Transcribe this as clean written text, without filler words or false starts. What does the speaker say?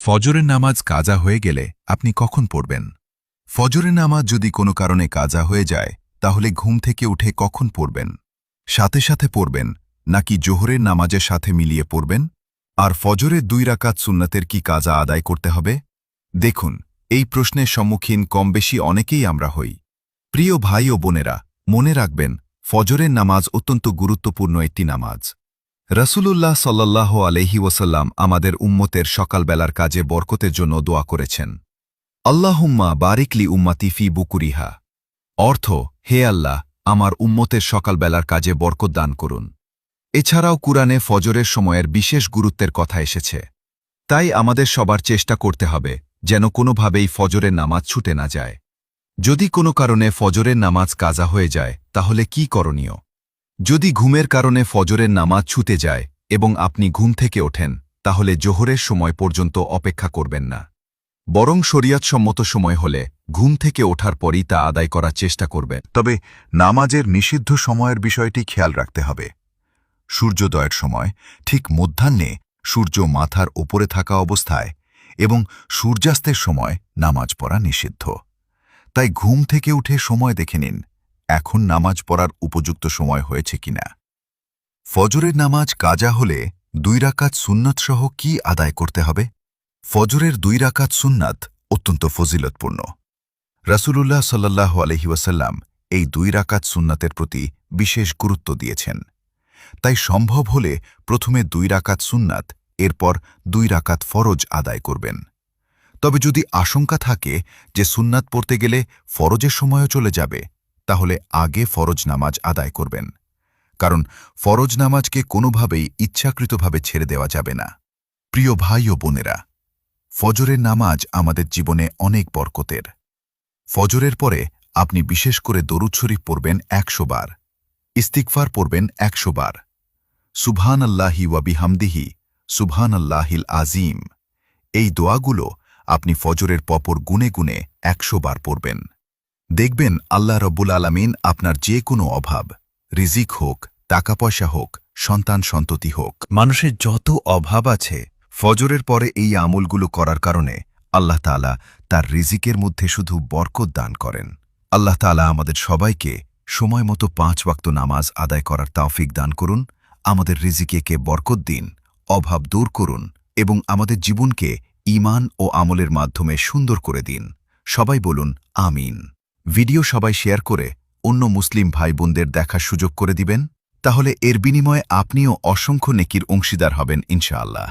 ফজরের নামাজ কাজা হয়ে গেলে আপনি কখন পড়বেন? ফজরের নামাজ যদি কোনো কারণে কাজা হয়ে যায় তাহলে ঘুম থেকে উঠে কখন পড়বেন? সাথে সাথে পড়বেন নাকি জোহরের নামাজের সাথে মিলিয়ে পড়বেন? আর ফজরের 2 রাকাত সুন্নাতের কি কাজা আদায় করতে হবে? দেখুন, এই প্রশ্নের সম্মুখীন কমবেশি অনেকেই আমরা হই। প্রিয় ভাই ও বোনেরা, মনে রাখবেন, ফজরের নামাজ অত্যন্ত গুরুত্বপূর্ণ একটি নামাজ। রাসূলুল্লাহ সাল্লাল্লাহু আলাইহি ওয়াসাল্লাম আমাদের উম্মতের সকালবেলার কাজে বরকতের জন্য দোয়া করেছেন। আল্লাহুম্মা বারিকলি উম্মতি ফি বুকুরিহা। অর্থ, হে আল্লাহ, আমার উম্মতের সকালবেলার কাজে বরকত দান করুন। এছাড়াও কুরআনে ফজরের সময়ের বিশেষ গুরুত্বের কথা এসেছে। তাই আমাদের সবার চেষ্টা করতে হবে যেন কোনোভাবেই ফজরের নামাজ ছুটে না যায়। যদি কোনো কারণে ফজরের নামাজ কাজা হয়ে যায় তাহলে কি করণীয়? যদি ঘুমের কারণে ফজরের নামাজ ছুটে যায় এবং আপনি ঘুম থেকে ওঠেন, তাহলে জোহরের সময় পর্যন্ত অপেক্ষা করবেন না। বরং শরিয়তসম্মত সময় হলে ঘুম থেকে ওঠার পরই তা আদায় করার চেষ্টা করবেন। তবে নামাজের নিষিদ্ধ সময়ের বিষয়টি খেয়াল রাখতে হবে। সূর্যোদয়ের সময়, ঠিক মধ্যাহ্নে সূর্য মাথার ওপরে থাকা অবস্থায় এবং সূর্যাস্তের সময় নামাজ পড়া নিষিদ্ধ। তাই ঘুম থেকে উঠে সময় দেখে নিন, এখন নামাজ পড়ার উপযুক্ত সময় হয়েছে কিনা। ফজরের নামাজ কাজা হলে 2 রাকাত সুন্নাতসহ কি আদায় করতে হবে? ফজরের 2 রাকাত সুন্নাত অত্যন্ত ফজিলতপূর্ণ। রাসূলুল্লাহ সাল্লাল্লাহু আলাইহি ওয়াসাল্লাম এই 2 রাকাত সুন্নাতের প্রতি বিশেষ গুরুত্ব দিয়েছেন। তাই সম্ভব হলে প্রথমে 2 রাকাত সুন্নাত, এরপর 2 রাকাত ফরজ আদায় করবেন। তবে যদি আশঙ্কা থাকে যে সুন্নাত পড়তে গেলে ফরজের সময়ও চলে যাবে, তাহলে আগে ফরজ নামাজ আদায় করবেন। কারণ ফরজ নামাজকে কোনোভাবেই ইচ্ছাকৃতভাবে ছেড়ে দেওয়া যাবে না। প্রিয় ভাই ও বোনেরা, ফজরের নামাজ আমাদের জীবনে অনেক বরকতের। ফজরের পরে আপনি বিশেষ করে দরুদ শরীফ পড়বেন 100 বার, ইস্তিগফার পড়বেন 100 বার, সুবহানাল্লাহি ওয়া বিহামদিহি, সুবহানাল্লাহিল আযীম। এই দোয়াগুলো আপনি ফজরের পরপর গুনে গুনে 100 বার পড়বেন। দেখবেন আল্লাহ রব্বুল আলামিন আপনার যে কোনো অভাব, রিজিক হোক, টাকা পয়সা হোক, সন্তান সন্ততি হোক, মানুষের যত অভাব আছে, ফজরের পরে এই আমলগুলো করার কারণে আল্লাহ তাআলা তার রিজিকের মধ্যে শুধু বরকত দান করেন। আল্লাহ তাআলা আমাদের সবাইকে সময় মতো 5 ওয়াক্ত নামাজ আদায় করার তৌফিক দান করুন, আমাদের রিজিকে বরকত দিন, অভাব দূর করুন এবং আমাদের জীবনকে ঈমান ও আমলের মাধ্যমে সুন্দর করে দিন। সবাই বলুন আমিন। ভিডিও সবাই শেয়ার করে অন্য মুসলিম ভাই বোনদের দেখার সুযোগ করে দিবেন, তাহলে এর বিনিময়ে আপনিও অসংখ্য নেকির অংশীদার হবেন ইনশাআল্লাহ।